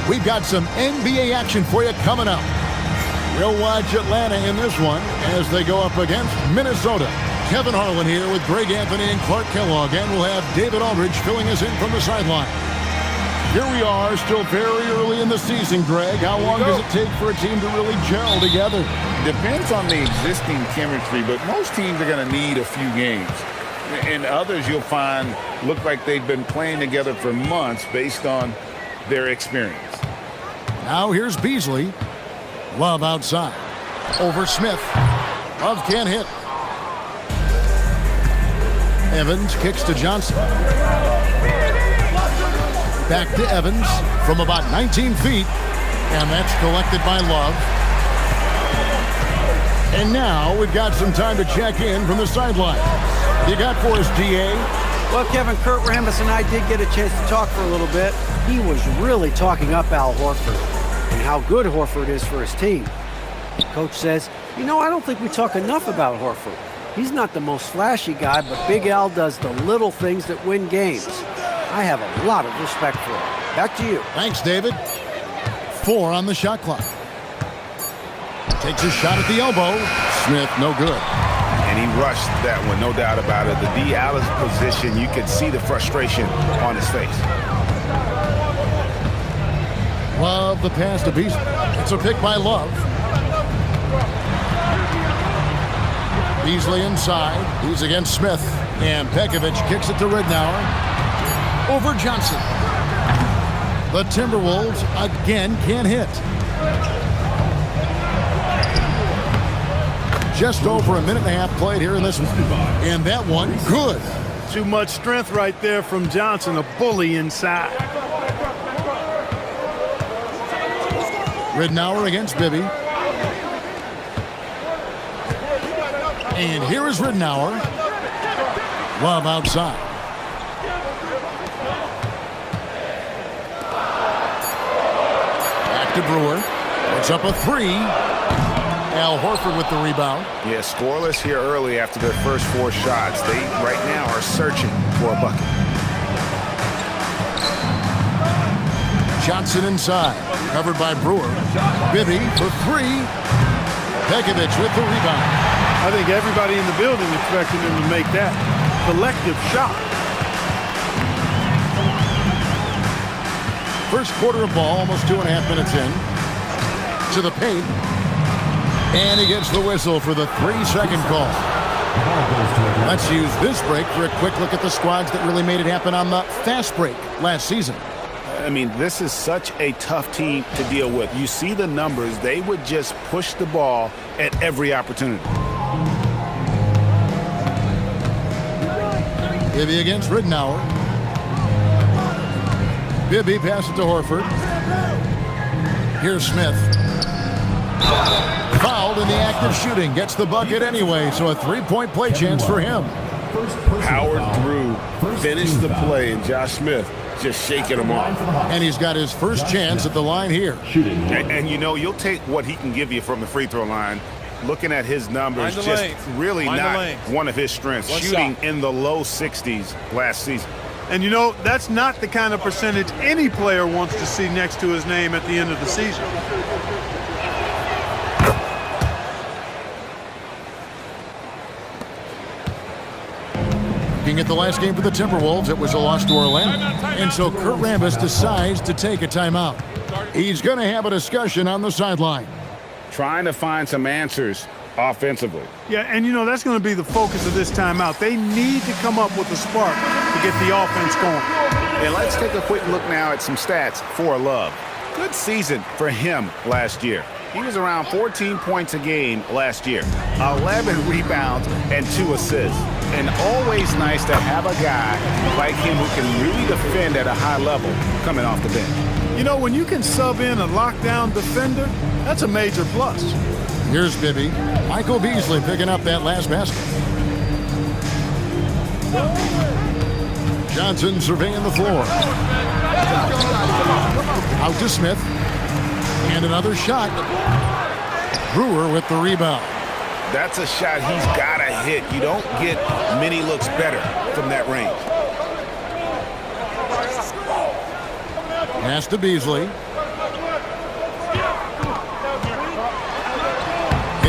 We've got some NBA action for you coming up. We'll watch Atlanta in this one as they go up against Minnesota. Kevin Harlan here with Greg Anthony and Clark Kellogg, and we'll have David Aldridge filling us in from the sideline. Here we are, still very early in the season, Greg. How long does it take for a team to really gel together? Depends on the existing chemistry, but most teams are going to need a few games. And others you'll find look like they've been playing together for months based on their experience. Now here's Beasley. Love outside. Over Smith. Love can't hit. Evans kicks to Johnson. Back to Evans from about 19 feet. And that's collected by Love. And now we've got some time to check in from the sideline. You got for us, D.A.? Well, Kevin, Kurt Rambis and I did get a chance to talk for a little bit. He was really talking up Al Horford and how good Horford is for his team. Coach says, I don't think we talk enough about Horford. He's not the most flashy guy, but Big Al does the little things that win games. I have a lot of respect for him. Back to you. Thanks, David. 4 on the shot clock. Takes a shot at the elbow. Smith, no good. And he rushed that one, no doubt about it. The D. Allen's position, you could see the frustration on his face. Love the pass to Beasley. It's a pick by Love. Beasley inside. He's against Smith. And Pekovic kicks it to Ridnour. Over Johnson. The Timberwolves again can't hit. Just over a minute and a half played here in this one. And that one, good. Too much strength right there from Johnson, a bully inside. Ridnour against Bibby. And here is Ridnour. Love outside. Back to Brewer. Puts up a 3. Al Horford with the rebound. Yeah, scoreless here early after their first 4 shots. They, right now, are searching for a bucket. Johnson inside. Covered by Brewer. Bibby for 3. Pekovic with the rebound. I think everybody in the building expected him to make that collective shot. First quarter of ball, almost 2.5 minutes in. To the paint. And he gets the whistle for the 3-second call. Let's use this break for a quick look at the squads that really made it happen on the fast break last season. I mean, this is such a tough team to deal with. You see the numbers. They would just push the ball at every opportunity. Bibby against Ridnour. Bibby passes to Horford. Here's Smith. Fouled in the act of shooting. Gets the bucket anyway, so a 3-point play chance for him. Howard Drew finished the play, and Josh Smith just shaking him off. And he's got his first chance at the line here. And you'll take what he can give you from the free throw line. Looking at his numbers, just really not one of his strengths. Shooting in the low 60s last season. And that's not the kind of percentage any player wants to see next to his name at the end of the season. Looking at the last game for the Timberwolves, it was a loss to Orlando. And so Kurt Rambis decides to take a timeout. He's going to have a discussion on the sideline. Trying to find some answers offensively. Yeah, and that's going to be the focus of this timeout. They need to come up with a spark to get the offense going. And let's take a quick look now at some stats for Love. Good season for him last year. He was around 14 points a game last year, 11 rebounds and 2 assists. And always nice to have a guy like him who can really defend at a high level coming off the bench. When you can sub in a lockdown defender, that's a major plus. Here's Bibby. Michael Beasley picking up that last basket. Johnson surveying the floor. Out to Smith. And another shot. Brewer with the rebound. That's a shot he's got to hit. You don't get many looks better from that range. Pass to Beasley.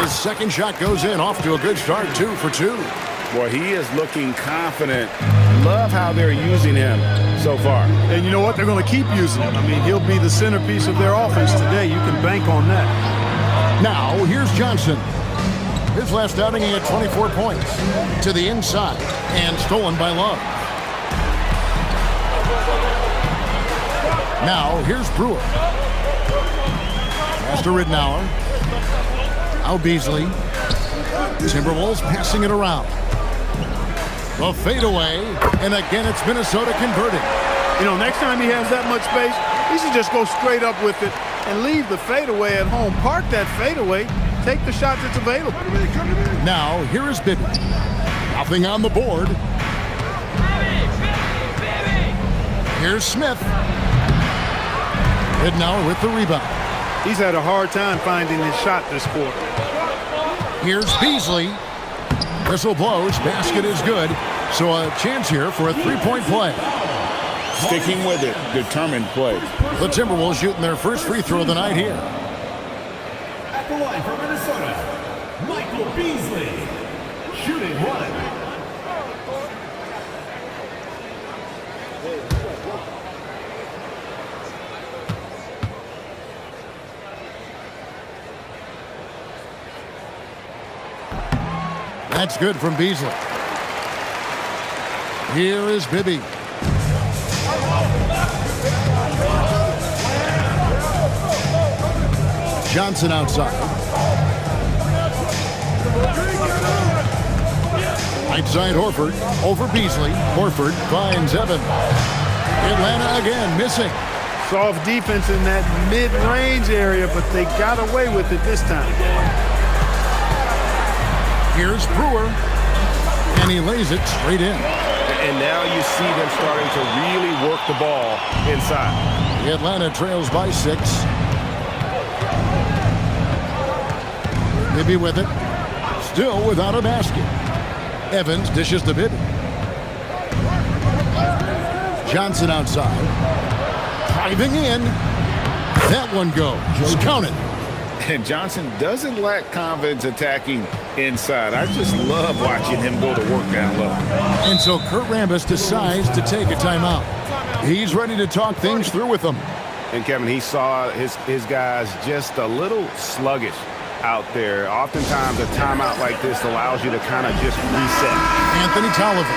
His second shot goes in, off to a good start, 2 for 2. Boy, he is looking confident. Love how they're using him so far. And you know what? They're going to keep using him. I mean, he'll be the centerpiece of their offense today. You can bank on that. Now, here's Johnson. His last outing, he had 24 points. To the inside, and stolen by Love. Now, here's Brewer. Pass to Ridnour. Out Beasley. Timberwolves passing it around. The fadeaway, and again it's Minnesota converting. You know, next time he has that much space, he should just go straight up with it and leave the fadeaway at home. Park that fadeaway, take the shot that's available. Now, here is Bibby. Nothing on the board. Here's Smith. Ridnour with the rebound. He's had a hard time finding his shot this quarter. Here's Beasley. Whistle blows. Basket is good. So a chance here for a three-point play. Sticking with it. Determined play. The Timberwolves shooting their first free throw of the night here. At the line for Minnesota, Michael Beasley. Shooting 1. That's good from Beasley. Here is Bibby. Johnson outside. Right side Horford over Beasley. Horford finds Evan. Atlanta again missing. Soft defense in that mid-range area, but they got away with it this time. Here's Brewer, and he lays it straight in. And now you see them starting to really work the ball inside. The Atlanta trails by 6. Bibby with it, still without a basket. Evans dishes to Bibby. Johnson outside, driving in. That one goes. Just count it. And Johnson doesn't lack confidence attacking inside. I just love watching him go to work down low. And so Kurt Rambis decides to take a timeout. He's ready to talk things through with them. And Kevin, he saw his guys just a little sluggish out there. Oftentimes a timeout like this allows you to kind of just reset. Anthony Tolliver.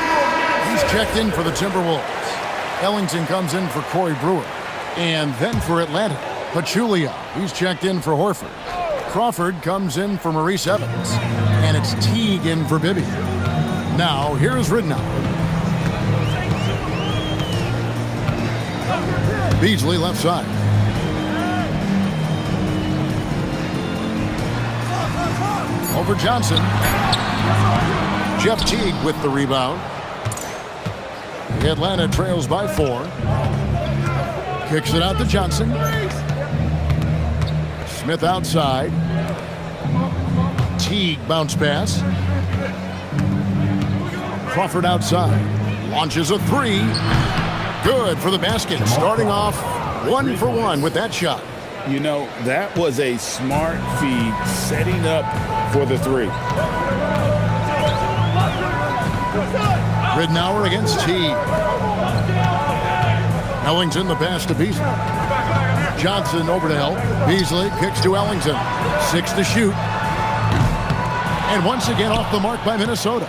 He's checked in for the Timberwolves. Ellington comes in for Corey Brewer. And then for Atlanta, Pachulia. He's checked in for Horford. Crawford comes in for Maurice Evans. And it's Teague in for Bibby. Now, here's Ridnour. Beasley left side. Over Johnson. Jeff Teague with the rebound. The Atlanta trails by 4. Kicks it out to Johnson. Smith outside. Teague bounce pass. Crawford outside. Launches a 3. Good for the basket. Starting off 1 for 1 with that shot. You know, that was a smart feed setting up for the 3. Ridnour against Teague. Ellington the pass to Beasley. Johnson over to help. Beasley kicks to Ellington. 6 to shoot. And once again off the mark by Minnesota.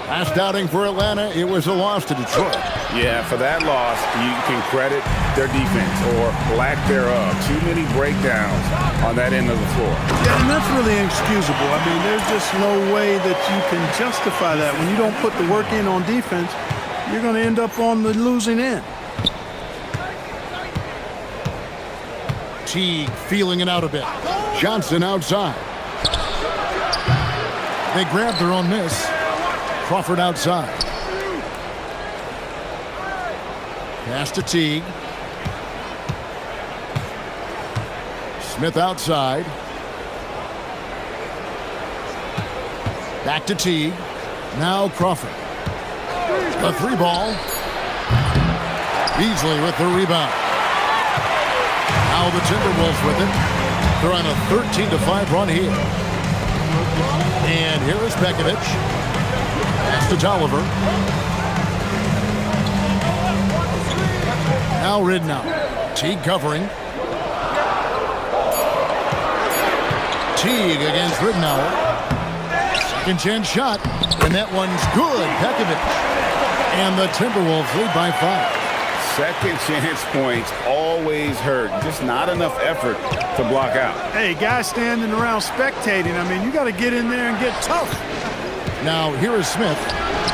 Last outing for Atlanta, it was a loss to Detroit. Yeah, for that loss, you can credit their defense or lack thereof. Too many breakdowns on that end of the floor. Yeah, and that's really inexcusable. I mean, there's just no way that you can justify that. When you don't put the work in on defense, you're going to end up on the losing end. Teague feeling it out a bit. Johnson outside. They grab their own miss. Crawford outside. Pass to Teague. Smith outside. Back to Teague. Now Crawford. The 3 ball. Beasley with the rebound. Now the Timberwolves with it. They're on a 13-5 run here. And here is Pekovic. Pass to Tolliver. Now Ridnow. Teague covering. Teague against Ridnow. Second chance shot. And that one's good. Pekovic. And the Timberwolves lead by 5. Second chance points always hurt. Just not enough effort to block out. Hey, guys standing around spectating. I mean, you got to get in there and get tough. Now, here is Smith.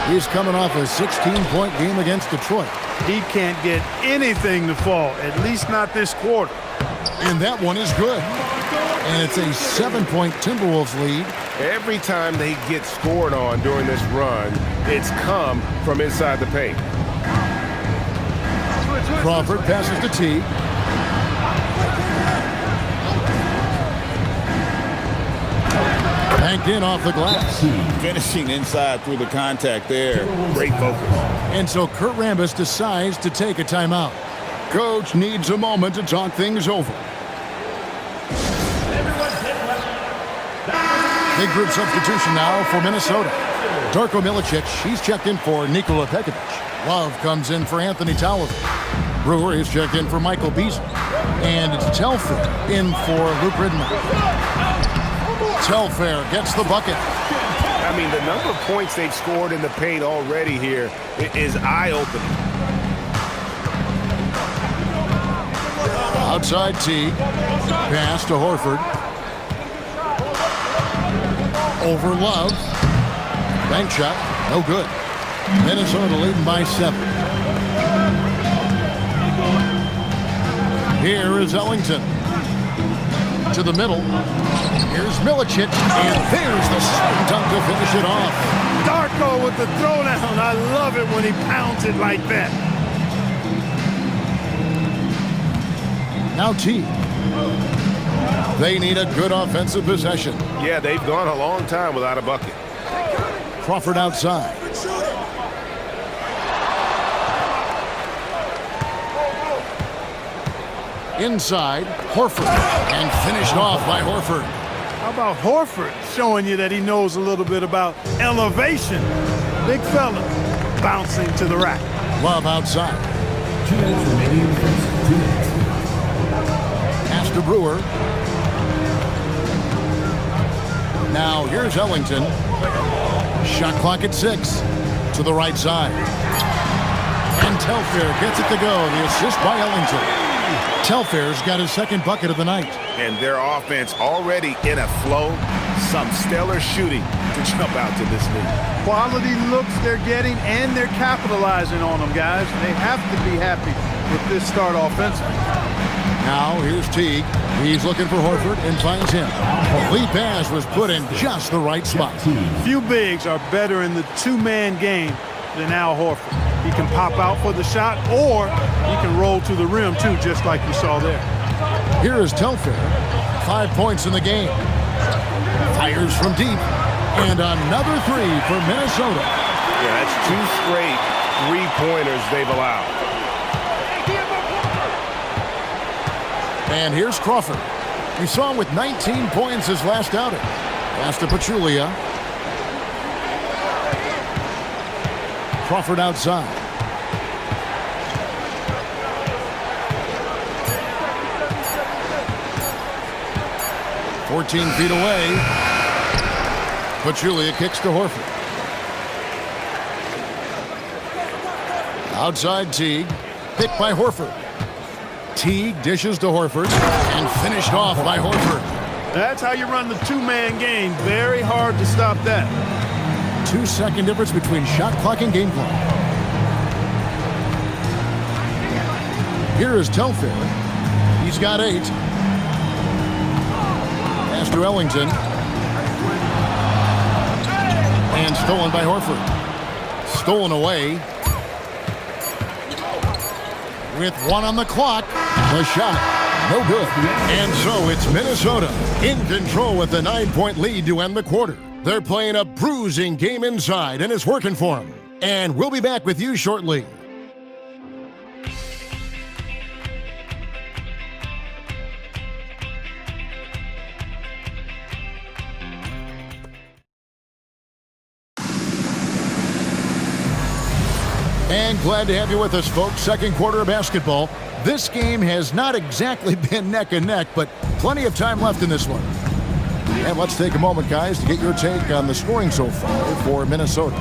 He's coming off a 16-point game against Detroit. He can't get anything to fall, at least not this quarter. And that one is good. And it's a 7-point Timberwolves lead. Every time they get scored on during this run, it's come from inside the paint. Crawford passes to Teague. Banked in off the glass. Finishing inside through the contact there. Great focus. And so Kurt Rambis decides to take a timeout. Coach needs a moment to talk things over. Big group substitution now for Minnesota. Darko Milicic, he's checked in for Nikola Pekovic. Love comes in for Anthony Tolliver. Brewer is checked in for Michael Beasley. And it's Telfair in for Luke Ridnow. Telfair gets the bucket. I mean, the number of points they've scored in the paint already here is eye-opening. Outside Teague. Pass to Horford. Over Love. Bank shot. No good. Minnesota leading by 7. Here is Ellington. To the middle. Here's Milicic. And there's the slam dunk to finish it off. Darko with the throwdown. I love it when he pounds it like that. Now Teague. They need a good offensive possession. Yeah, they've gone a long time without a bucket. Crawford outside. Inside, Horford. And finished off by Horford. How about Horford showing you that he knows a little bit about elevation? Big fella bouncing to the rack. Love outside. 2 minutes remaining. 2 minutes. Pass to Brewer. Now here's Ellington. Shot clock at 6. To the right side. And Telfair gets it to go. The assist by Ellington. Telfair's got his second bucket of the night. And their offense already in a flow. Some stellar shooting to jump out to this lead. Quality looks they're getting, and they're capitalizing on them, guys. They have to be happy with this start offensively. Now here's Teague. He's looking for Horford and finds him. The lead pass was put in just the right spot. Few bigs are better in the two-man game than Al Horford. He can pop out for the shot, or he can roll to the rim, too, just like you saw there. Here is Telfair. 5 points in the game. Fires from deep. And another 3 for Minnesota. Yeah, that's 2 straight three-pointers they've allowed. And here's Crawford. We saw him with 19 points his last outing. Pass to Pachulia. Crawford outside. "14 feet away. Pachulia kicks to Horford. Outside Teague. Picked by Horford. Teague dishes to Horford and finished off by Horford. That's how you run the two-man game. Very hard to stop that. 2-second difference between shot clock and game clock. Here is Telfair. He's got 8. Pass to Ellington. And stolen by Horford. Stolen away. With 1 on the clock. The shot. No good. And so it's Minnesota in control with a 9-point lead to end the quarter. They're playing a bruising game inside, and it's working for them. And we'll be back with you shortly. And glad to have you with us, folks. Second quarter of basketball. This game has not exactly been neck and neck, but plenty of time left in this one. And let's take a moment, guys, to get your take on the scoring so far for Minnesota.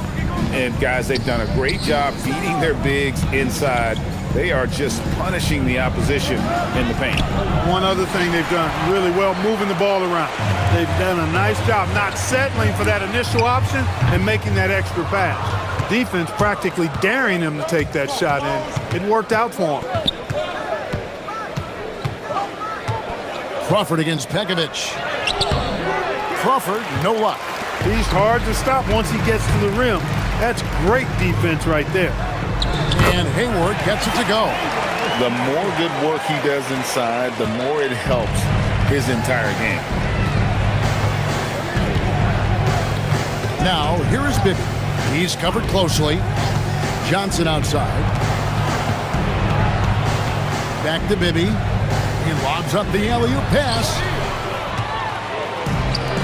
And, guys, they've done a great job feeding their bigs inside. They are just punishing the opposition in the paint. One other thing they've done really well, moving the ball around. They've done a nice job not settling for that initial option and making that extra pass. Defense practically daring them to take that shot, and it worked out for them. Crawford against Pekovic. Crawford, no luck. He's hard to stop once he gets to the rim. That's great defense right there. And Hayward gets it to go. The more good work he does inside, the more it helps his entire game. Now, here is Bibby. He's covered closely. Johnson outside. Back to Bibby. He lobs up the alley-oop pass.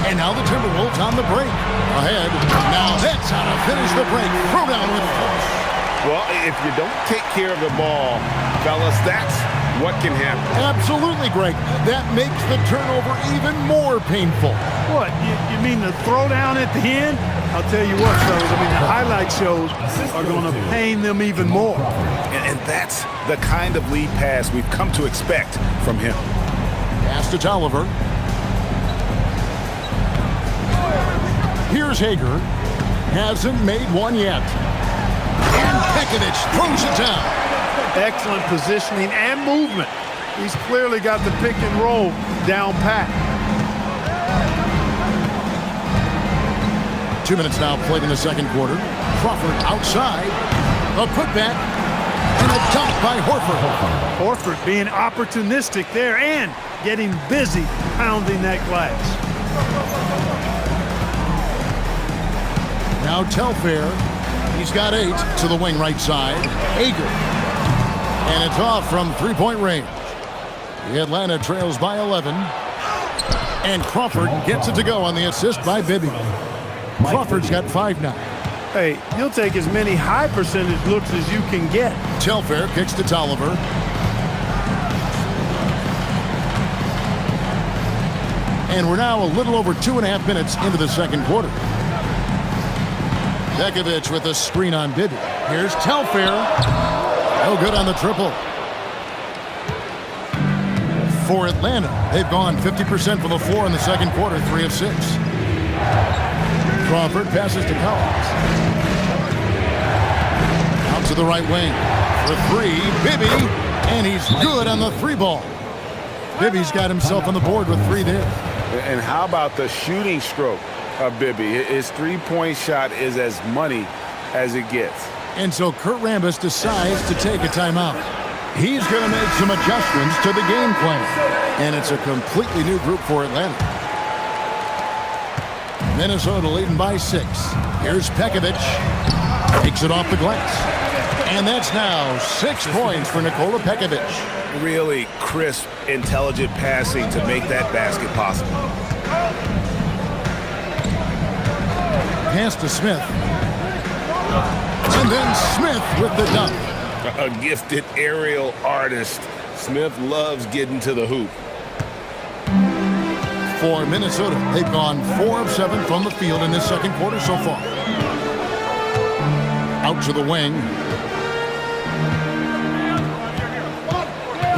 And now the Timberwolves on the break. Ahead. Now that's how to finish the break. Throw down with force. Well, if you don't take care of the ball, fellas, that's what can happen. Absolutely, Greg. That makes the turnover even more painful. What, you mean the throwdown at the end? I'll tell you what, fellas, I mean, the highlight shows are going to pain them even more. And that's the kind of lead pass we've come to expect from him. Pass to Tolliver. Here's Hager. Hasn't made one yet. And Pekovic throws it down. Excellent positioning and movement. He's clearly got the pick and roll down pat. 2 minutes now played in the second quarter. Crawford outside. A putback. And a dunk by Horford. Horford being opportunistic there and getting busy pounding that glass. Now Telfair. He's got 8 to the wing right side. Hager. And it's off from three-point range. The Atlanta trails by 11. And Crawford gets it to go on the assist by Bibby. Crawford's got 5 now. Hey, you'll take as many high percentage looks as you can get. Telfair kicks to Tolliver. And we're now a little over 2.5 minutes into the second quarter. Pekovic with a screen on Bibby. Here's Telfair. No good on the triple. For Atlanta, they've gone 50% from the floor in the second quarter, 3 of 6. Crawford passes to Collins. Out to the right wing. For 3, Bibby. And he's good on the 3 ball. Bibby's got himself on the board with 3 there. And how about the shooting stroke of Bibby? His three-point shot is as money as it gets. And so Kurt Rambis decides to take a timeout. He's going to make some adjustments to the game plan. And it's a completely new group for Atlanta. Minnesota leading by 6. Here's Pekovic. Takes it off the glass. And that's now 6 points for Nikola Pekovic. Really crisp, intelligent passing to make that basket possible. Pass to Smith. And then Smith with the dunk. A gifted aerial artist. Smith loves getting to the hoop. For Minnesota, they've gone 4 of 7 from the field in this second quarter so far. Out to the wing.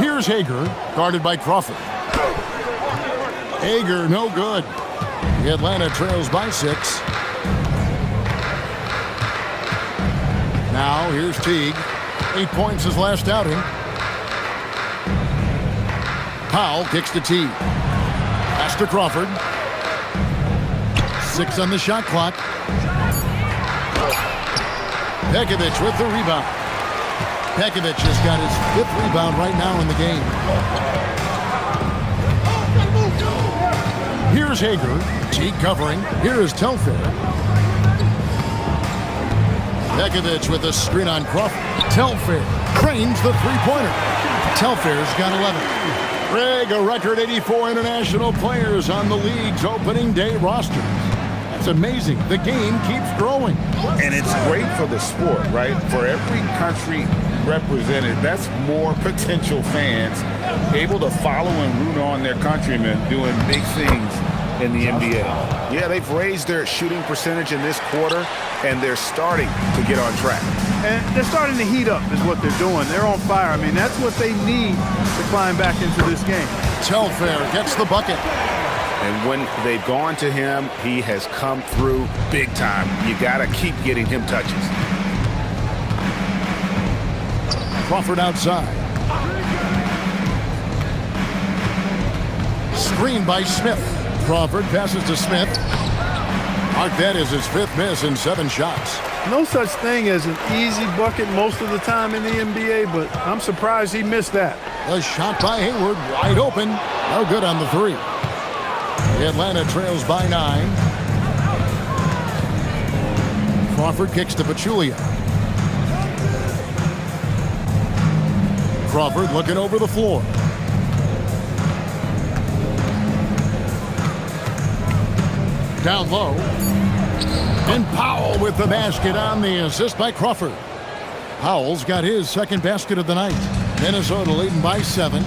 Here's Hager, guarded by Crawford. Hager, no good. The Atlanta trails by 6. Now, here's Teague. 8 points his last outing. Powell kicks to Teague. Pass to Crawford. 6 on the shot clock. Pekovic with the rebound. Pekovic has got his 5th rebound right now in the game. Here's Hager. Teague covering. Here is Telfair. Pekovic with a screen on Crawford. Telfair trains the three-pointer. Telfair's got 11. Greg, a record 84 international players on the league's opening day roster. That's amazing. The game keeps growing. And it's great for the sport, right? For every country represented, that's more potential fans able to follow and root on their countrymen doing big things in the NBA. Yeah, they've raised their shooting percentage in this quarter, and they're starting to get on track. And they're starting to heat up is what they're doing. They're on fire. I mean, that's what they need to climb back into this game. Telfair gets the bucket. And when they've gone to him, he has come through big time. You got to keep getting him touches. Crawford outside. Screen by Smith. Crawford passes to Smith. Mark, that is his 5th miss in 7 shots. No such thing as an easy bucket most of the time in the NBA, but I'm surprised he missed that. A shot by Hayward, wide open. No good on the 3. Atlanta trails by 9. Crawford kicks to Pachulia. Crawford looking over the floor. Down low. And Powell with the basket on the assist by Crawford. Powell's got his 2nd basket of the night. Minnesota leading by 7.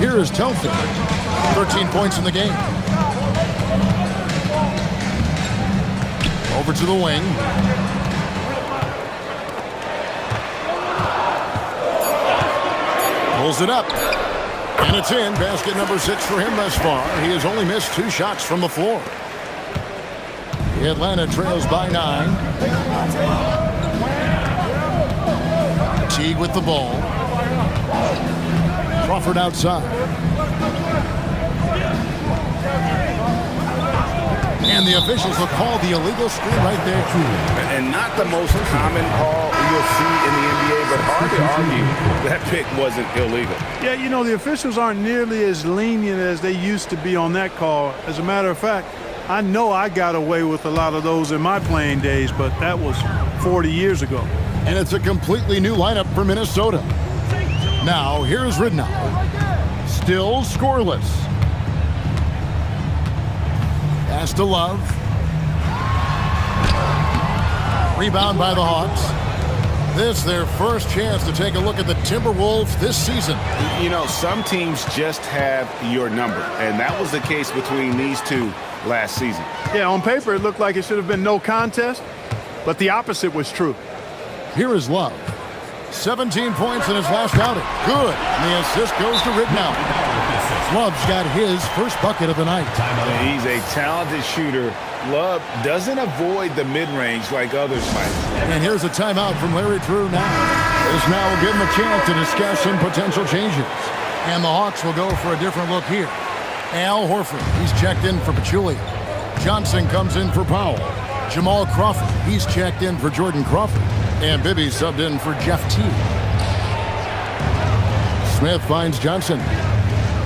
Here is Telfair. 13 points in the game. Over to the wing. Pulls it up. And it's in. Basket number 6 for him thus far. He has only missed 2 shots from the floor. Atlanta trails by 9. Teague with the ball. Crawford outside. And the officials will call the illegal screen right there. And not the most common call you'll see in the NBA, but hard to argue that pick wasn't illegal. Yeah, you know, the officials aren't nearly as lenient as they used to be on that call. As a matter of fact, I know I got away with a lot of those in my playing days, but that was 40 years ago. And it's a completely new lineup for Minnesota. Now, here's Ridnow. Still scoreless. Pass to Love. Rebound by the Hawks. This their first chance to take a look at the Timberwolves this season. You know, some teams just have your number, and that was the case between these two last season. Yeah, on paper it looked like it should have been no contest, but the opposite was true. Here is Love. 17 points in his last outing. Good. And the assist goes to Ridnow. Love's got his first bucket of the night. He's a talented shooter. Love doesn't avoid the mid-range like others might. And here's a timeout from Larry Drew now. This now will give him a chance to discuss some potential changes. And the Hawks will go for a different look here. Al Horford, he's checked in for Pachulia. Johnson comes in for Powell. Jamal Crawford, he's checked in for Jordan Crawford. And Bibby subbed in for Jeff Teague. Smith finds Johnson.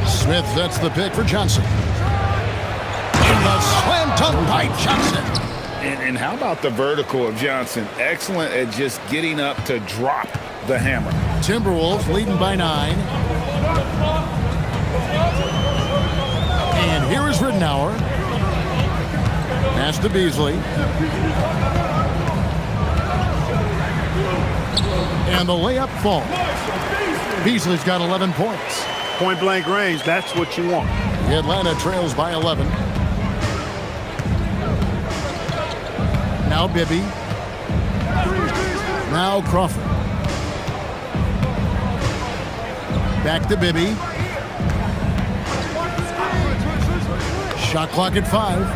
Smith sets the pick for Johnson. And the slam dunk by Johnson. And how about the vertical of Johnson? Excellent at just getting up to drop the hammer. Timberwolves leading by 9. And here is Ridnour. Pass to Beasley. And the layup falls. Beasley's got 11 points. Point blank range, that's what you want. Atlanta trails by 11. Now Bibby. Now Crawford. Back to Bibby. Shot clock at 5.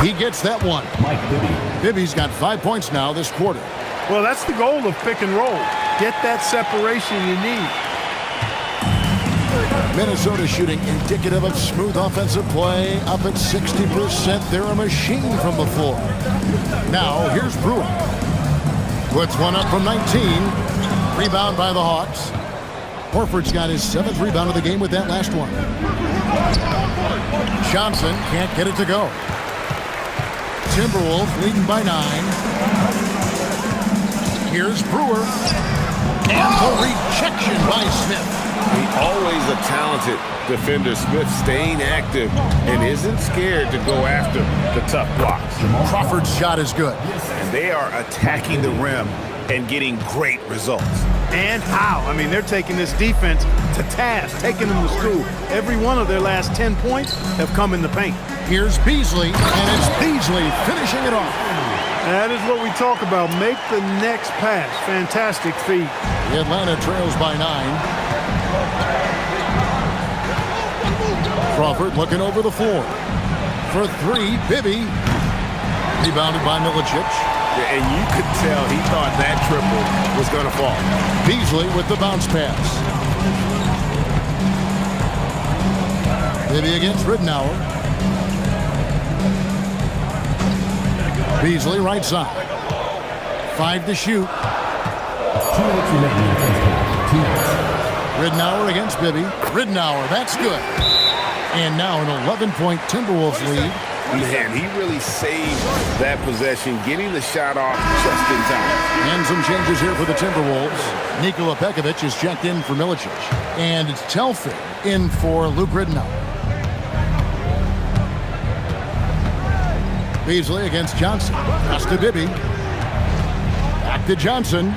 He gets that one. Mike Bibby. Bibby's got 5 points now this quarter. Well, that's the goal of pick and roll. Get that separation you need. Minnesota shooting indicative of smooth offensive play, up at 60%. They're a machine from the floor. Now, here's Brewer. Puts one up from 19. Rebound by the Hawks. Horford's got his 7th rebound of the game with that last one. Johnson can't get it to go. Timberwolves leading by 9. Here's Brewer. And the rejection by Smith. Always a talented defender. Smith staying active and isn't scared to go after the tough blocks. Crawford's shot is good. And they are attacking the rim and getting great results. And how? I mean, they're taking this defense to task, taking them to school. Every one of their last 10 points have come in the paint. Here's Beasley, and it's Beasley finishing it off. That is what we talk about. Make the next pass. Fantastic feed. The Atlanta trails by 9. Crawford looking over the floor. For 3, Bibby. Rebounded by Milicic. And you could tell he thought that triple was going to fall. Beasley with the bounce pass. Bibby against Ridnour. Beasley right side. 5 to shoot. 2 minutes remaining in the first half. 2 minutes. Ridnour against Bibby. Ridnour, that's good. And now an 11-point Timberwolves lead. Man, he really saved that possession, getting the shot off just in time. And some changes here for the Timberwolves. Nikola Pekovic is checked in for Milicic. And it's Telfair in for Luke Ridnour. Beasley against Johnson. Pass to Bibby. Back to Johnson.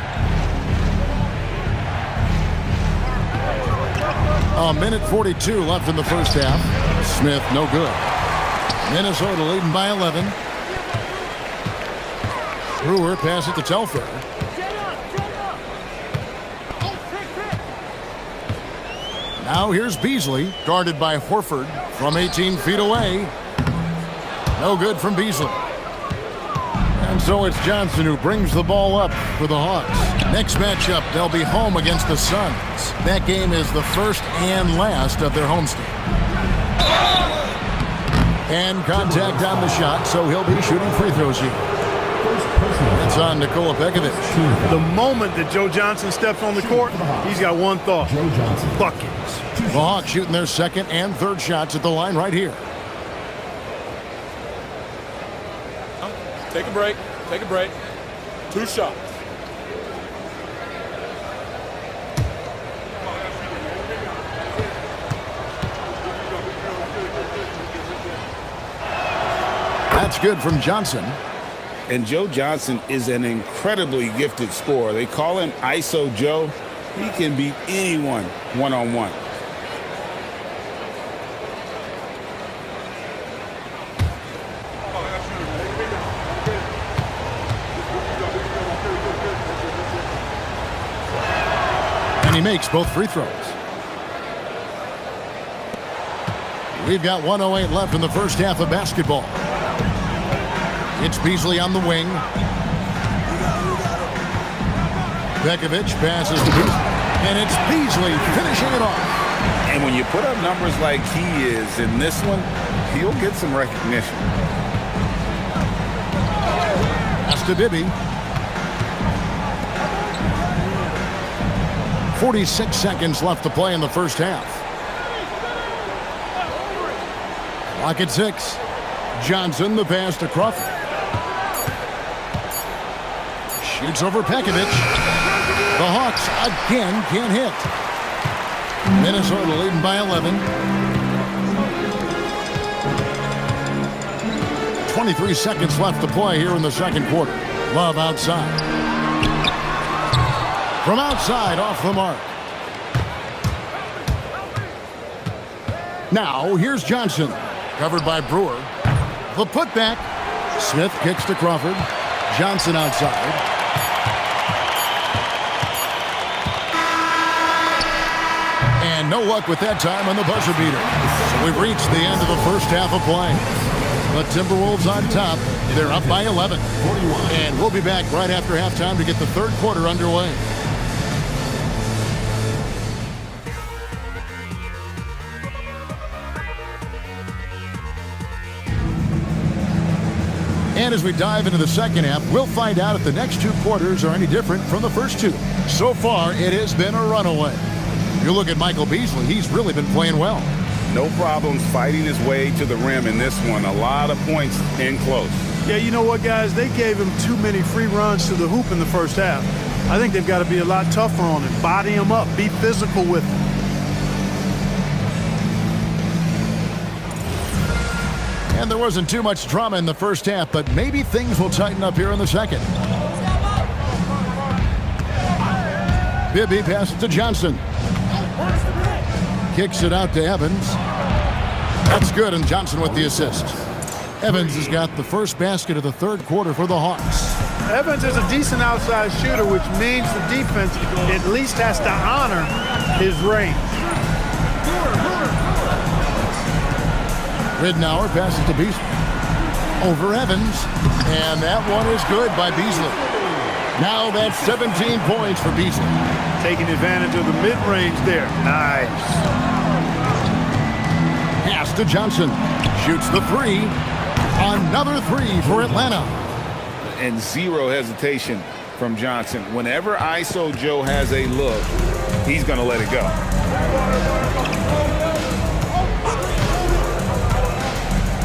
A minute 42 left in the first half. Smith, no good. Minnesota leading by 11. Brewer pass it to Telfair. Now here's Beasley, guarded by Horford from 18 feet away. No good from Beasley. And so it's Johnson who brings the ball up for the Hawks. Next matchup, they'll be home against the Suns. That game is the first and last of their homestand. And contact on the shot, so he'll be shooting free throws here. It's on Nikola Pekovic. The moment that Joe Johnson steps on the court, he's got one thought. Buckets. The Hawks shooting their second and third shots at the line right here. Take a break. Take a break. 2 shots. That's good from Johnson. And Joe Johnson is an incredibly gifted scorer. They call him ISO Joe. He can beat anyone one-on-one. And he makes both free throws. We've got 1:08 left in the first half of basketball. It's Beasley on the wing. Pekovic passes to Beasley. And it's Beasley finishing it off. And when you put up numbers like he is in this one, he'll get some recognition. Pass to Bibby. 46 seconds left to play in the first half. Clock at 6. Johnson, the pass to Crawford. Shoots over Pekovic. The Hawks again can't hit. Minnesota leading by 11. 23 seconds left to play here in the second quarter. Love outside. From outside, off the mark. Now, here's Johnson. Covered by Brewer. The putback. Smith kicks to Crawford. Johnson outside. And no luck with that time on the buzzer beater. So we've reached the end of the first half of play. The Timberwolves on top. They're up by 11. And we'll be back right after halftime to get the third quarter underway. And as we dive into the second half, we'll find out if the next 2 quarters are any different from the first 2. So far, it has been a runaway. You look at Michael Beasley, he's really been playing well. No problems fighting his way to the rim in this one. A lot of points in close. Yeah, you know what, guys? They gave him too many free runs to the hoop in the first half. I think they've got to be a lot tougher on him. Body him up. Be physical with him. And there wasn't too much drama in the first half, but maybe things will tighten up here in the second. Bibby passes to Johnson. Kicks it out to Evans. That's good, and Johnson with the assist. Evans has got the first basket of the third quarter for the Hawks. Evans is a decent outside shooter, which means the defense at least has to honor his range. Ridnour passes to Beasley. Over Evans. And that one is good by Beasley. Now that's 17 points for Beasley. Taking advantage of the mid-range there. Nice. Pass to Johnson. Shoots the three. Another three for Atlanta. And zero hesitation from Johnson. Whenever ISO Joe has a look, he's going to let it go.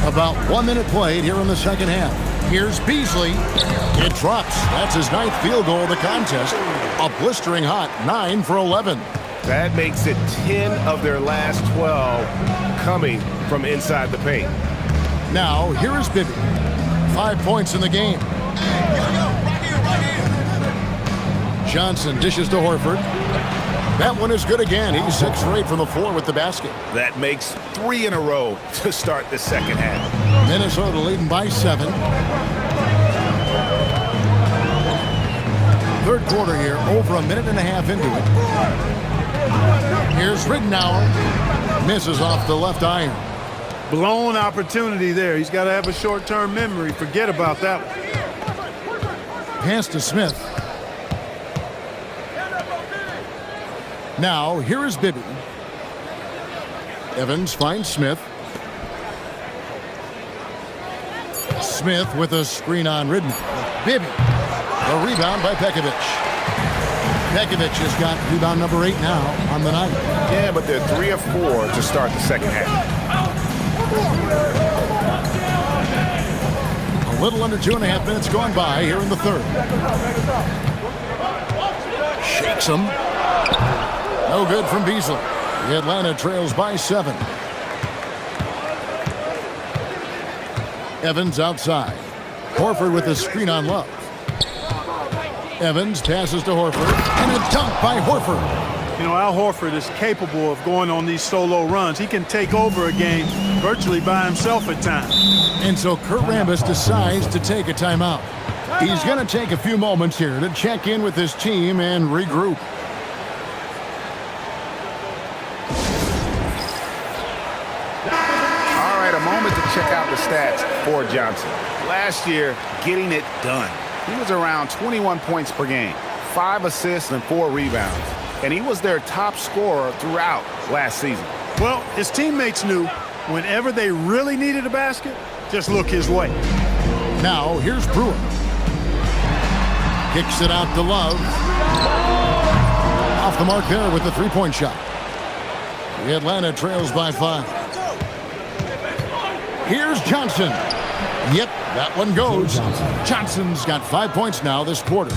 About 1 minute played here in the second half. Here's Beasley. It drops. That's his 9th field goal of the contest. A blistering hot 9 for 11. That makes it 10 of their last 12 coming from inside the paint. Now, here is Bibby. 5 points in the game. Johnson dishes to Horford. That one is good again. He's 6 for 8 from the floor with the basket. That makes 3 in a row to start the second half. Minnesota leading by 7. Third quarter here, over a minute and a half into it. Here's Ridnour. Misses off the left iron. Blown opportunity there. He's got to have a short-term memory. Forget about that one. Pass to Smith. Now, here is Bibby. Evans finds Smith. Smith with a screen on Ridnour. Bibby. A rebound by Pekovic. Pekovic has got rebound number 8 now on the night. Yeah, but they're 3 of 4 to start the second half. A little under 2.5 minutes gone by here in the third. Shakes him. No good from Beasley. The Atlanta trails by 7. Evans outside. Horford with a screen on Love. Evans passes to Horford. And a dunk by Horford. You know, Al Horford is capable of going on these solo runs. He can take over a game virtually by himself at times. And so Kurt Rambis decides to take a timeout. He's going to take a few moments here to check in with his team and regroup. All right, a moment to check out the stats for Johnson. Last year, getting it done. He was around 21 points per game, 5 assists and 4 rebounds. And he was their top scorer throughout last season. Well, his teammates knew whenever they really needed a basket, just look his way. Now, here's Brewer. Kicks it out to Love. Off the mark there with the three-point shot. The Atlanta trails by 5. Here's Johnson. Yep, that one goes. Johnson's got 5 points now this quarter.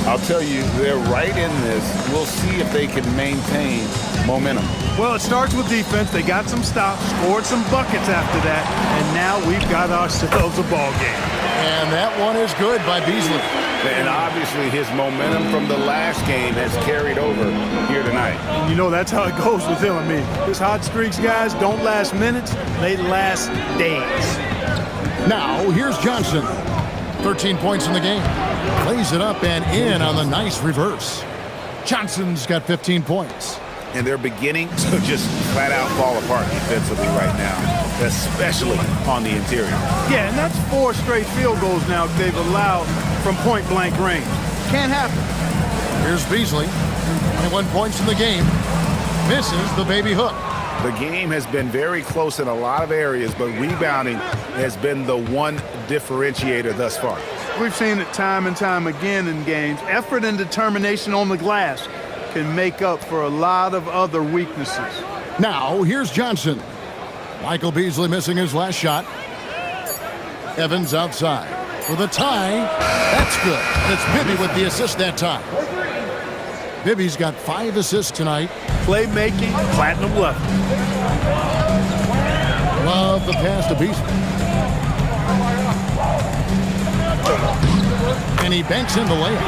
I'll tell you, they're right in this. We'll see if they can maintain momentum. Well, it starts with defense. They got some stops, scored some buckets after that, and now we've got ourselves a ball game. And that one is good by Beasley. And obviously his momentum from the last game has carried over here tonight. And you know, that's how it goes with him. I mean, his hot streaks, guys, don't last minutes. They last days. Now, here's Johnson. 13 points in the game. Plays it up and in on the nice reverse. Johnson's got 15 points. And they're beginning to just flat out fall apart defensively right now, especially on the interior. Yeah, and that's 4 straight field goals now they've allowed from point-blank range. Can't happen. Here's Beasley. 21 points in the game. Misses the baby hook. The game has been very close in a lot of areas, but rebounding has been the one differentiator thus far. We've seen it time and time again in games. Effort and determination on the glass can make up for a lot of other weaknesses. Now, here's Johnson. Michael Beasley missing his last shot. Evans outside. For the tie, that's good. And it's Bibby with the assist that time. Bibby's got 5 assists tonight. Playmaking, platinum level. Love the pass to Beasley. And he banks in the layup.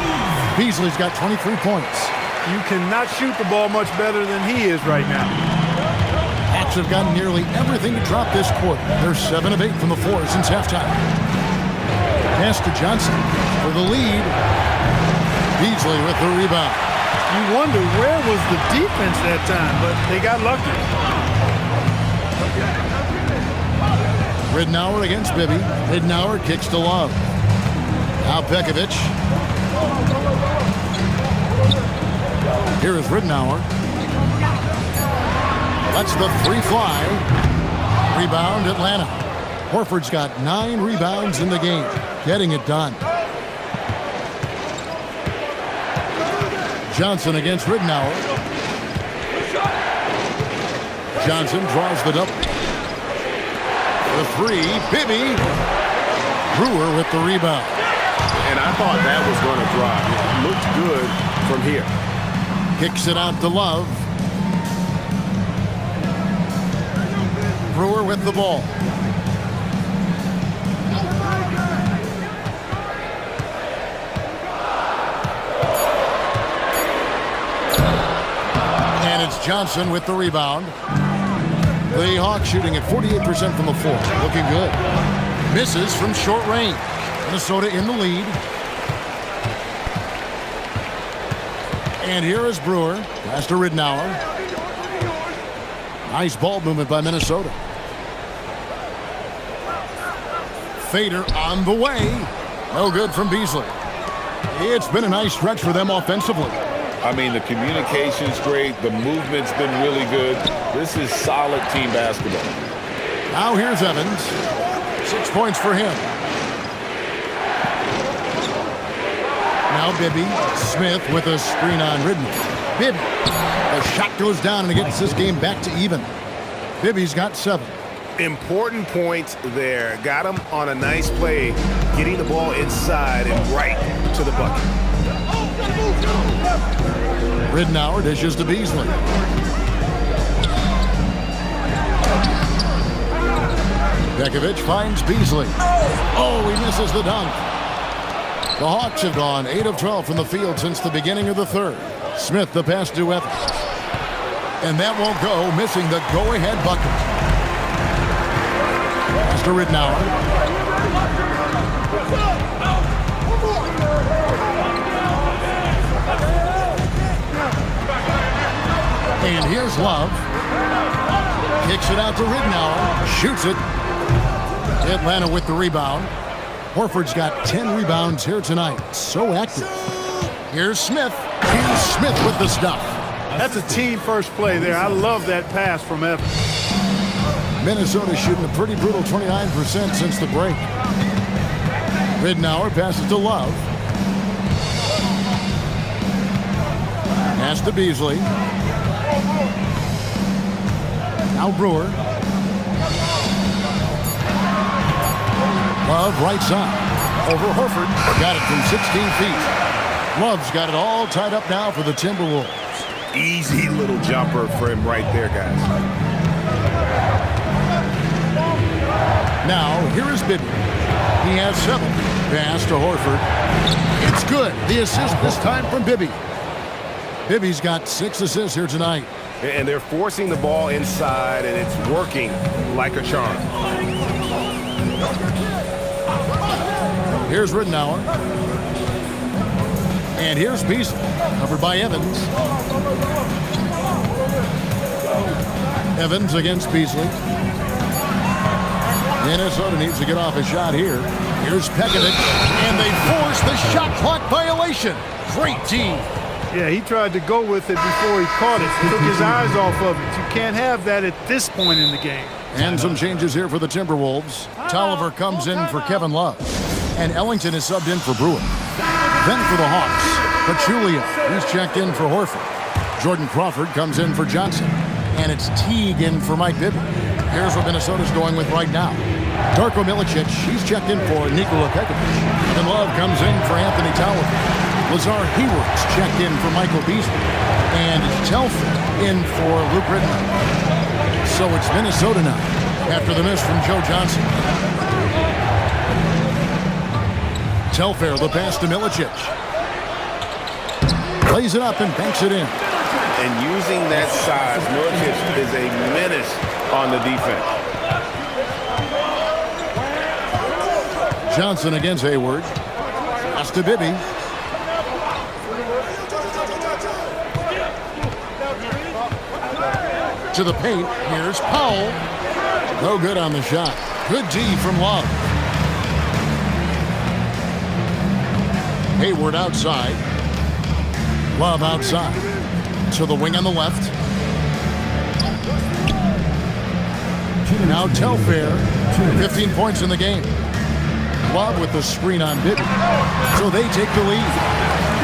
Beasley's got 23 points. You cannot shoot the ball much better than he is right now. Hawks have gotten nearly everything to drop this quarter. They're 7 of 8 from the floor since halftime. Pass to Johnson for the lead. Beasley with the rebound. You wonder where was the defense that time, but they got lucky. Ridnour against Bibby. Ridnour kicks to Love. Now Pekovic. Here is Ridnour. That's the three fly. Rebound Atlanta. Horford's got 9 rebounds in the game. Getting it done. Johnson against Ridnour. Johnson draws the double. The three. Bibby. Brewer with the rebound. And I thought that was going to drive. It looked good from here. Kicks it out to Love. Brewer with the ball. And it's Johnson with the rebound. The Hawks shooting at 48% from the floor. Looking good. Misses from short range. Minnesota in the lead. And here is Brewer. Pass to Ridnour. Nice ball movement by Minnesota. Fader on the way. No good from Beasley. It's been a nice stretch for them offensively. I mean, the communication's great. The movement's been really good. This is solid team basketball. Now here's Evans. 6 points for him. Now Bibby. Smith with a screen on Ridnour. Bibby. The shot goes down and it gets this game back to even. Bibby's got 7. Important points there. Got him on a nice play, getting the ball inside and right to the bucket. Ridnour dishes to Beasley. Pekovic finds Beasley. Oh, he misses the dunk. The Hawks have gone 8 of 12 from the field since the beginning of the third. Smith the pass to Evans. And that won't go, missing the go-ahead bucket. Pass to Ridnour. And here's Love. Kicks it out to Ridnour. Shoots it. Atlanta with the rebound. Horford's got 10 rebounds here tonight. So active. Here's Smith. Here's Smith with the stuff. That's a team first play there. I love that pass from Evans. Minnesota shooting a pretty brutal 29% since the break. Ridnour passes to Love. Pass to Beasley. Now Brewer. Love right side. Over Horford. Got it from 16 feet. Love's got it all tied up now for the Timberwolves. Easy little jumper for him right there, guys. Now, here is Bibby. He has 7. Pass to Horford. It's good. The assist this time from Bibby. Bibby's got 6 assists here tonight. And they're forcing the ball inside, and it's working like a charm. Here's Ridnour. And here's Beasley, covered by Evans. Evans against Beasley. Minnesota needs to get off a shot here. Here's Pekovic, and they force the shot clock violation. Great team. Yeah, he tried to go with it before he caught it. He took his eyes off of it. You can't have that at this point in the game. And some changes here for the Timberwolves. Tolliver comes in for Kevin Love. And Ellington is subbed in for Brewer. Then for the Hawks, Pachulia. He's checked in for Horford. Jordan Crawford comes in for Johnson. And it's Teague in for Mike Bibby. Here's what Minnesota's going with right now. Darko Milicic, he's checked in for Nikola Pekovic. And Love comes in for Anthony Tolliver. Lazar Hayward's checked in for Michael Beasley. And Telford in for Luke Ridnour. So it's Minnesota now, after the miss from Joe Johnson. Telfair, the pass to Milicic. Plays it up and banks it in. And using that size, Milicic is a menace on the defense. Johnson against Hayward. Pass to Bibby. To the paint. Here's Powell. No good on the shot. Good D from Love. Hayward outside. Love outside. To the wing on the left. Now Telfair. 15 points in the game. Love with the screen on Bibby. So they take the lead.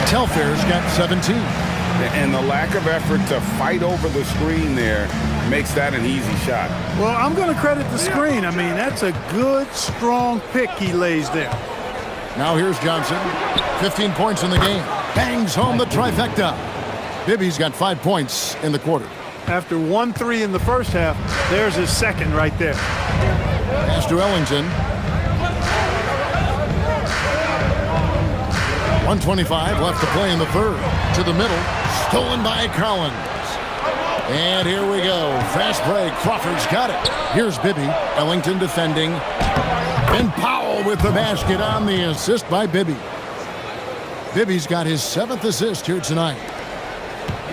Telfair's got 17. And the lack of effort to fight over the screen there makes that an easy shot. Well, I'm going to credit the screen. I mean, that's a good, strong pick he lays there. Now here's Johnson. 15 points in the game. Bangs home the trifecta. Bibby's got 5 points in the quarter. After 1-3 in the first half, there's his second right there. Pass to Ellington. 1:25 left to play in the third. To the middle. Stolen by Collins. And here we go. Fast break. Crawford's got it. Here's Bibby. Ellington defending. And Powell with the basket on the assist by Bibby. Bibby's got his 7th assist here tonight.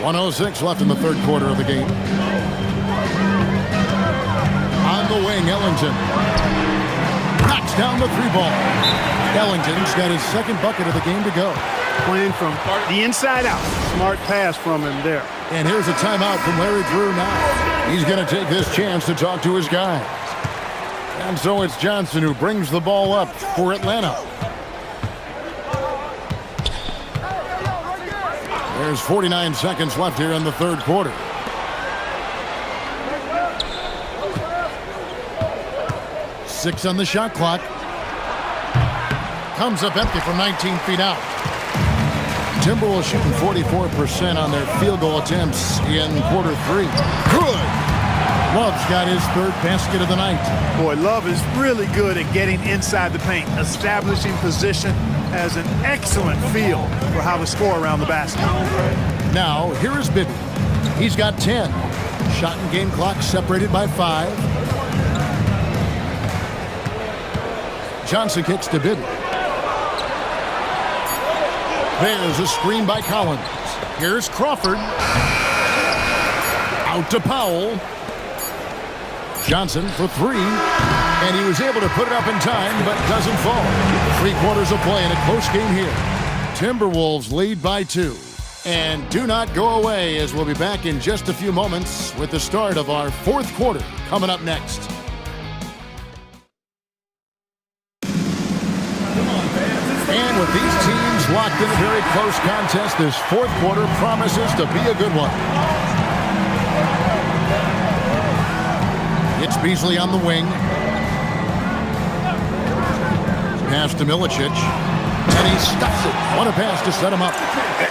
1:06 left in the third quarter of the game. On the wing, Ellington. Knocks down the three ball. Ellington's got his second bucket of the game to go. Playing from the inside out. Smart pass from him there. And here's a timeout from Larry Drew now. He's going to take this chance to talk to his guys. And so it's Johnson who brings the ball up for Atlanta. There's 49 seconds left here in the third quarter. Six on the shot clock. Comes up empty from 19 feet out. Timberwolves shooting 44% on their field goal attempts in quarter three. Good. Love's got his third basket of the night. Boy, Love is really good at getting inside the paint, establishing position, has an excellent feel for how to score around the basket. Now, here is Bibby. He's got 10. Shot and game clock separated by 5. Johnson kicks to Bibby. There's a screen by Collins. Here's Crawford. Out to Powell. Johnson for 3. And he was able to put it up in time, but doesn't fall. 3 quarters of play in a close game here. Timberwolves lead by 2. And do not go away, as we'll be back in just a few moments with the start of our fourth quarter coming up next. And with these teams locked in a very close contest, this fourth quarter promises to be a good one. It's Beasley on the wing. Pass to Milicic. And he stuffs it. What a pass to set him up.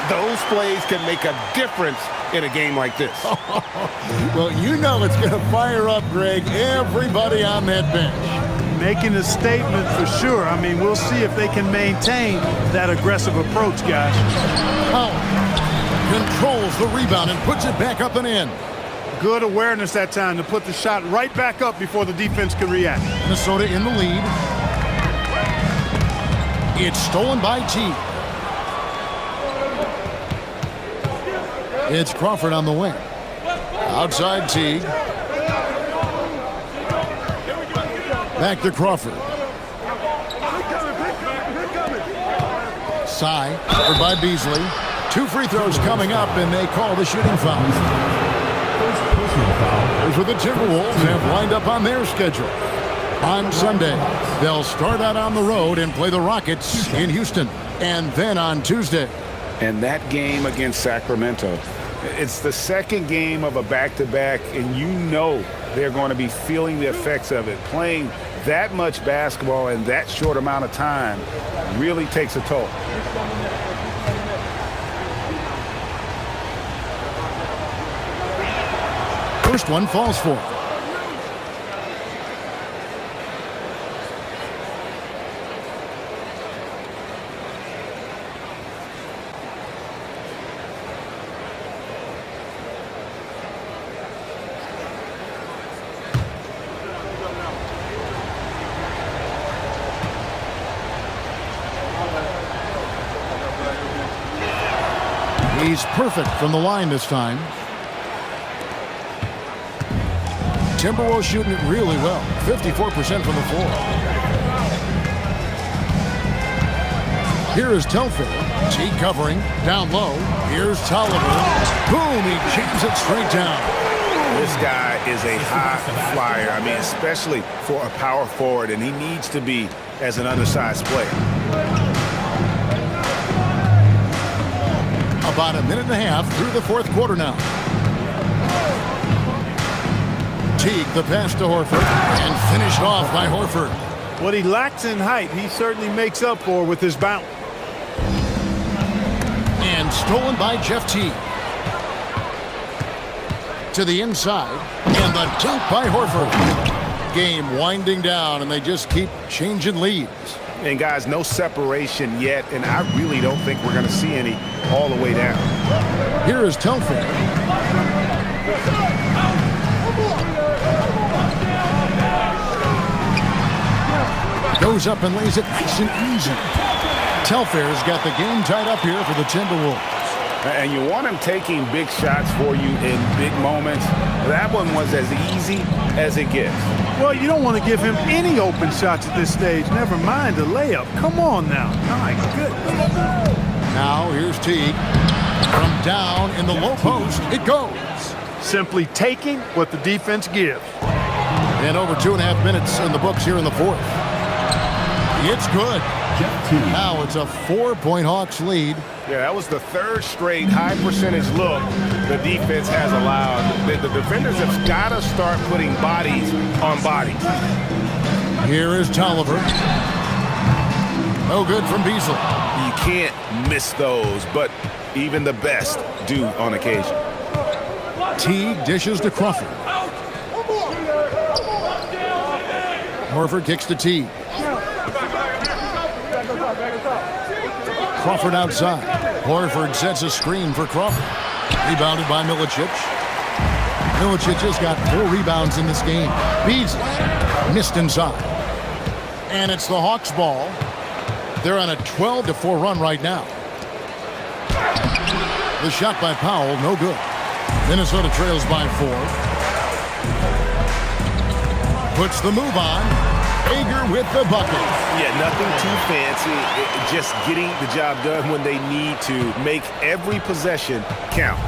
Those plays can make a difference in a game like this. Well, you know it's going to fire up, Greg, everybody on that bench. Making a statement for sure. I mean, we'll see if they can maintain that aggressive approach, guys. Powell controls the rebound and puts it back up and in. Good awareness that time to put the shot right back up before the defense could react. Minnesota in the lead. It's stolen by T. It's Crawford on the wing. Outside T. Back to Crawford. Sy, covered by Beasley. 2 free throws coming up, and they call the shooting foul. Here's what the Timberwolves have lined up on their schedule. On Sunday, they'll start out on the road and play the Rockets in Houston. And then on Tuesday. And that game against Sacramento, it's the second game of a back-to-back, and you know they're going to be feeling the effects of it. Playing that much basketball in that short amount of time really takes a toll. First one falls for. He's perfect from the line this time. Timberwolves shooting it really well. 54% from the floor. Here is Telfair. T covering. Down low. Here's Tolliver. Boom! He jams it straight down. This guy is a high flyer. I mean, especially for a power forward, and he needs to be as an undersized player. About a minute and a half through the fourth quarter now. Teague the pass to Horford and finished off by Horford. What he lacks in height, he certainly makes up for with his bounce. And stolen by Jeff Teague. To the inside, and the dunk by Horford. Game winding down, and they just keep changing leads. And guys, no separation yet, and I really don't think we're going to see any all the way down. Here is Telfair. Goes up and lays it nice and easy. Telfair's got the game tied up here for the Timberwolves. And you want him taking big shots for you in big moments. That one was as easy as it gets. Well, you don't want to give him any open shots at this stage. Never mind a layup. Come on now. My goodness. Now here's Teague. From down in the low post, it goes. Simply taking what the defense gives. And over 2.5 minutes in the books here in the fourth. It's good. Now it's a 4-point Hawks lead. Yeah, that was the third straight high percentage look the defense has allowed. The defenders have got to start putting bodies on bodies. Here is Tolliver. No good from Beasley. You can't miss those, but even the best do on occasion. Teague dishes to Crawford. Horford kicks to Teague. Crawford outside. Horford sets a screen for Crawford. Rebounded by Milicic. Milicic has got 4 rebounds in this game. Beasley missed inside. And it's the Hawks ball. They're on a 12-4 run right now. The shot by Powell, no good. Minnesota trails by 4. Puts the move on. Hager with the bucket. Yeah, nothing too fancy. Just getting the job done when they need to. Make every possession count.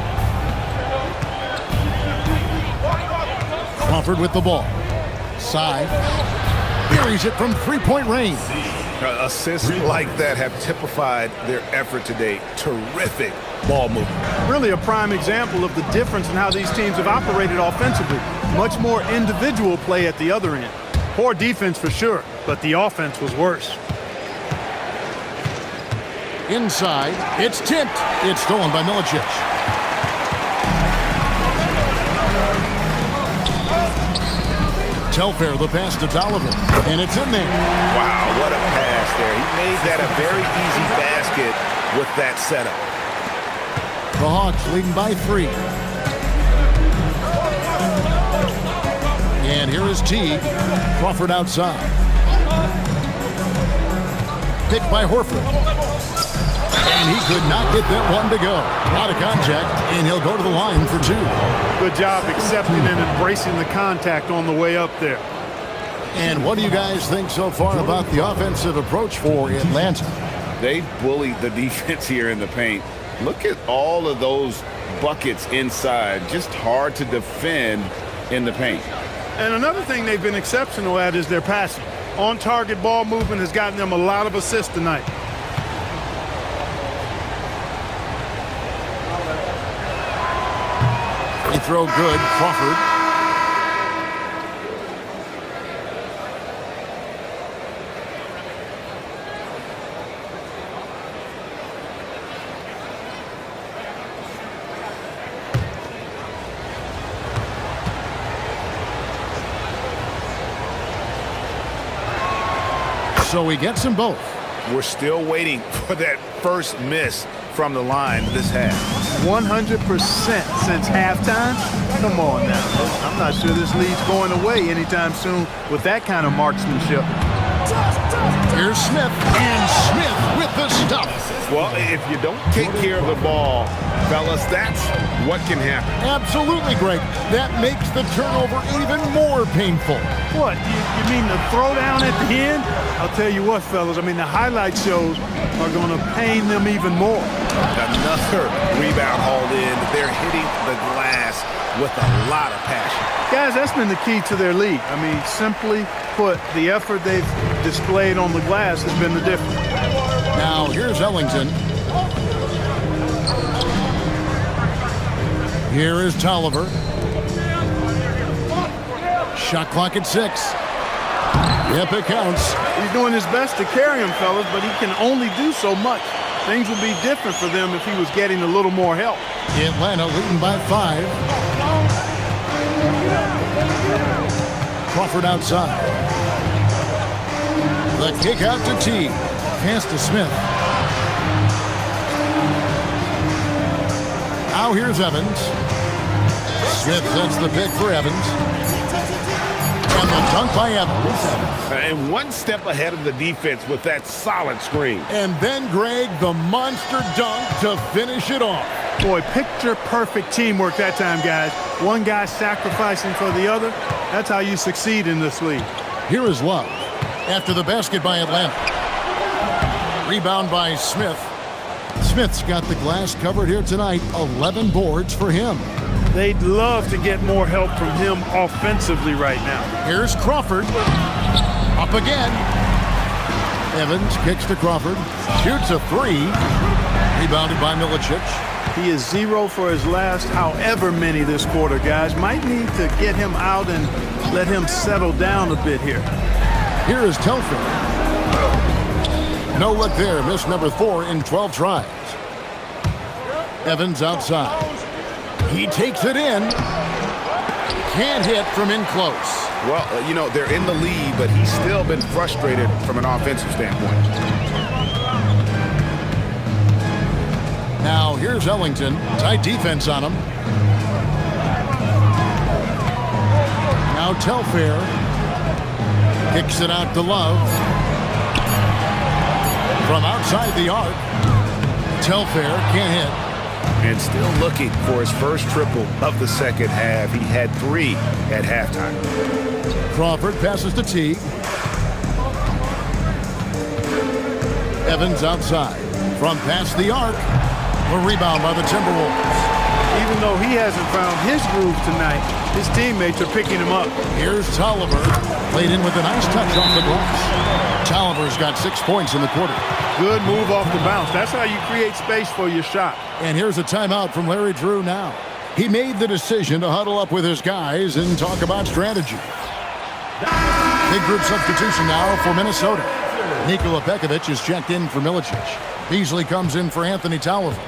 Crawford with the ball. Side. Buries it from 3-point range. Assists like that have typified their effort today. Terrific ball movement. Really a prime example of the difference in how these teams have operated offensively. Much more individual play at the other end. Poor defense for sure, but the offense was worse. Inside, it's tipped. It's stolen by Milicic. Telfair, the pass to Tolliver, and it's in there. Wow, what a pass there. He made that a very easy basket with that setup. The Hawks leading by 3. And here is Teague. Crawford outside. Picked by Horford. And he could not get that one to go. Out of contact, and he'll go to the line for 2. Good job accepting and embracing the contact on the way up there. And what do you guys think so far about the offensive approach for Atlanta? They bullied the defense here in the paint. Look at all of those buckets inside. Just hard to defend in the paint. And another thing they've been exceptional at is their passing. On-target ball movement has gotten them a lot of assists tonight. Free throw good, Crawford. So he gets them both. We're still waiting for that first miss from the line this half. 100% since halftime? Come on now. I'm not sure this lead's going away anytime soon with that kind of marksmanship. Here's Smith, and Smith with the stuff. Well, if you don't take care of the ball, fellas, that's what can happen. Absolutely, Greg. That makes the turnover even more painful. What, you mean the throwdown at the end? I'll tell you what, fellas, I mean, the highlight shows are going to pain them even more. Another rebound hauled in. They're hitting the glass with a lot of passion. Guys, that's been the key to their lead. I mean, simply put, the effort they've displayed on the glass has been the difference. Now, here's Ellington. Here is Tolliver. Shot clock at 6. Yep, it counts. He's doing his best to carry him, fellas, but he can only do so much. Things would be different for them if he was getting a little more help. Atlanta leading by 5. Crawford outside. The kick out to T. Pass to Smith. Now here's Evans. Smith sets the pick for Evans. And the dunk by Evans. And one step ahead of the defense with that solid screen. And then, Greg, the monster dunk to finish it off. Boy, picture-perfect teamwork that time, guys. One guy sacrificing for the other. That's how you succeed in this league. Here is Love. After the basket by Atlanta. Rebound by Smith. Smith's got the glass covered here tonight. 11 boards for him. They'd love to get more help from him offensively right now. Here's Crawford. Up again. Evans kicks to Crawford. Shoots a 3. Rebounded by Milicic. He is 0 for his last however many this quarter, guys. Might need to get him out and let him settle down a bit here. Here is Telfair. No look there. Miss number 4 in 12 tries. Evans outside. He takes it in. Can't hit from in close. Well, you know, they're in the lead, but he's still been frustrated from an offensive standpoint. Now here's Ellington. Tight defense on him. Now Telfair kicks it out to Love. From outside the arc. Telfair can't hit. And still looking for his first triple of the second half. He had 3 at halftime. Crawford passes to T. Evans outside. From past the arc. A rebound by the Timberwolves. Even though he hasn't found his groove tonight, his teammates are picking him up. Here's Tolliver. Played in with a nice touch off the glass. Tolliver's got 6 points in the quarter. Good move off the bounce. That's how you create space for your shot. And here's a timeout from Larry Drew now. He made the decision to huddle up with his guys and talk about strategy. Big group substitution now for Minnesota. Nikola Pekovic is checked in for Milicic. Beasley comes in for Anthony Tolliver.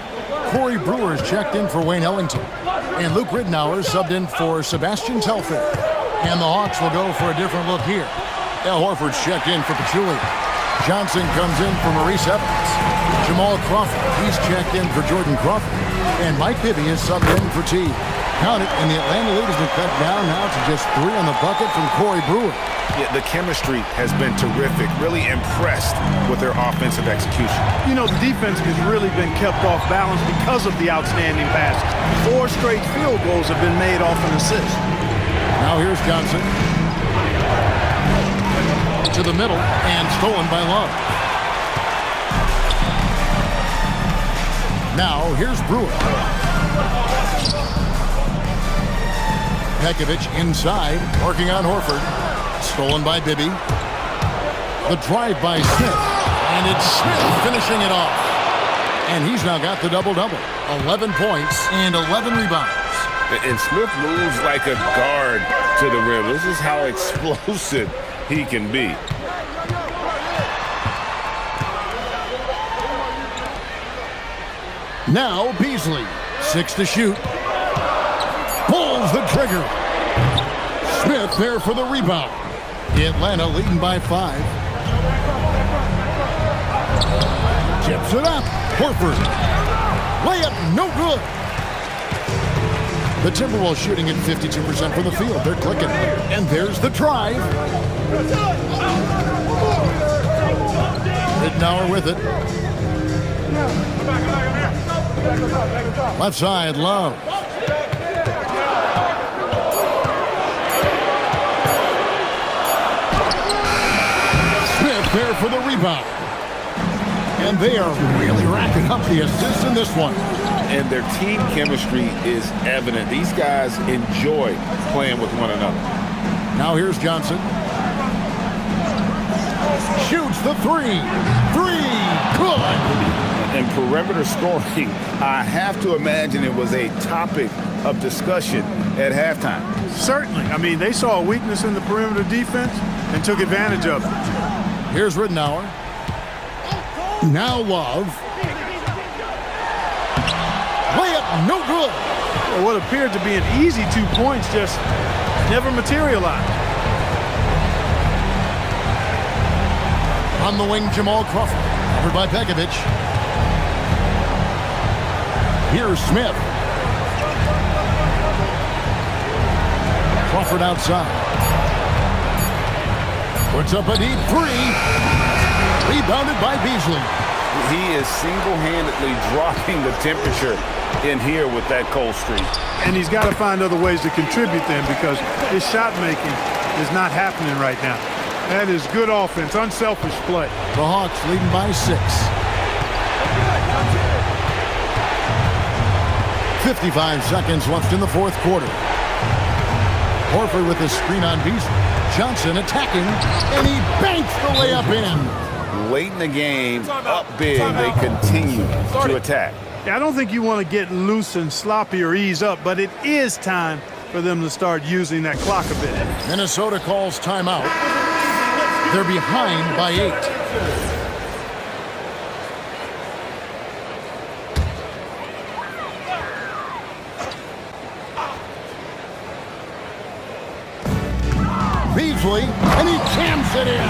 Corey Brewer's checked in for Wayne Ellington. And Luke Rittenauer subbed in for Sebastian Telfair. And the Hawks will go for a different look here. Al Horford's checked in for Pachulia. Johnson comes in for Maurice Evans. Jamal Crawford, he's checked in for Jordan Crawford. And Mike Bibby is subbed in for T. Count it, and the Atlanta lead has been cut down now to just 3 on the bucket from Corey Brewer. Yeah, the chemistry has been terrific. Really impressed with their offensive execution. You know, the defense has really been kept off balance because of the outstanding passes. 4 straight field goals have been made off an assist. Now here's Johnson. To the middle and stolen by Love. Now here's Brewer. Pekovic inside, working on Horford. Stolen by Bibby. The drive by Smith. And it's Smith finishing it off. And he's now got the double-double. 11 points and 11 rebounds. And Smith moves like a guard to the rim. This is how explosive he can be. Now Beasley. 6 to shoot. Pulls the trigger. Smith there for the rebound. Atlanta leading by 5. Tips it up. Horford. Layup no good. The Timberwolves shooting at 52% from the field. They're clicking. And there's the drive. Rittenauer with it. Left side, Love. Smith there for the rebound. And they are really racking up the assists in this one. And their team chemistry is evident. These guys enjoy playing with one another. Now here's Johnson. Shoots the three. Good. And perimeter scoring, I have to imagine it was a topic of discussion at halftime. Certainly. I mean, they saw a weakness in the perimeter defense and took advantage of it. Here's Rittenauer. Now Love. Layup, no good. Well, what appeared to be an easy 2 points just never materialized. On the wing, Jamal Crawford. Covered by Begovic. Here's Smith. Crawford outside. Puts up a deep three. Rebounded by Beasley. He is single-handedly dropping the temperature in here with that cold streak. And he's got to find other ways to contribute then, because his shot making is not happening right now. That is good offense, unselfish play. The Hawks leading by 6. 55 seconds left in the fourth quarter. Horford with a screen on Beasley. Johnson attacking, and he banks the layup in. Late in the game, up big, they continue to attack. Yeah, I don't think you want to get loose and sloppy or ease up, but it is time for them to start using that clock a bit. Minnesota calls timeout. They're behind by 8. Beasley, and he jams it in.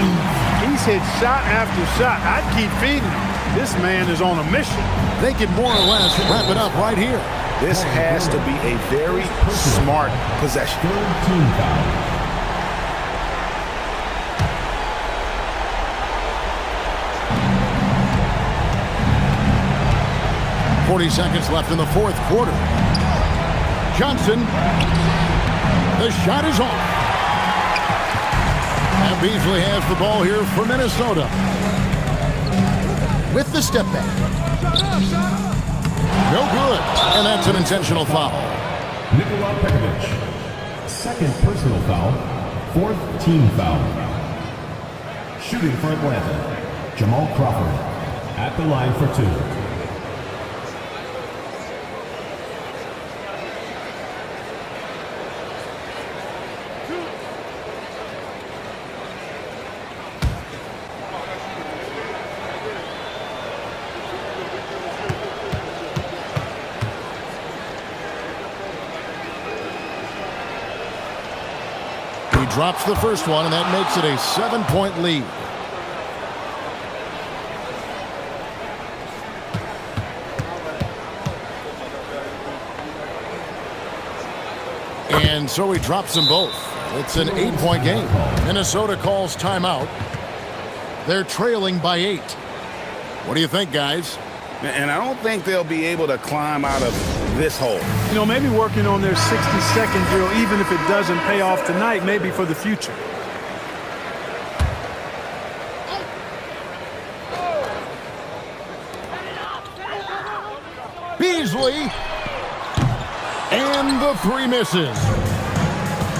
He's hit shot after shot. I'd keep feeding him. This man is on a mission. They can more or less wrap it up right here. This has to be a very smart possession. Third team foul. 40 seconds left in the fourth quarter. Johnson. The shot is off. And Beasley has the ball here for Minnesota. With the step back. No good. And that's an intentional foul. Nikola Pekovic. Second personal foul. Fourth team foul. Shooting for Atlanta. Jamal Crawford. At the line for 2. Drops the first one, and that makes it a 7-point lead. And so he drops them both. It's an 8-point game. Minnesota calls timeout. They're trailing by 8. What do you think, guys? And I don't think they'll be able to climb out of this hole. You know, maybe working on their 60-second drill, even if it doesn't pay off tonight, maybe for the future. Beasley. And the 3 misses.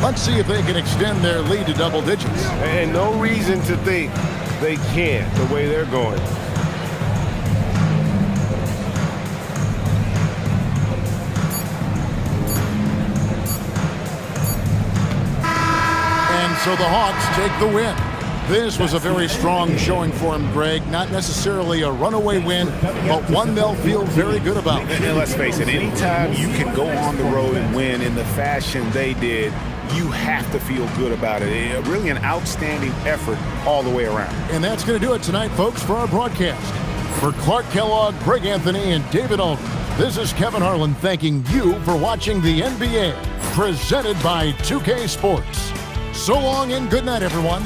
Let's see if they can extend their lead to double digits. And no reason to think they can't the way they're going. So the Hawks take the win. This was a very strong showing for him, Greg. Not necessarily a runaway win, but one they'll feel very good about. And let's face it, anytime you can go on the road and win in the fashion they did, you have to feel good about it. Really an outstanding effort all the way around. And that's going to do it tonight, folks, for our broadcast. For Clark Kellogg, Greg Anthony, and David Aldridge, this is Kevin Harlan thanking you for watching the NBA, presented by 2K Sports. So long and good night, everyone.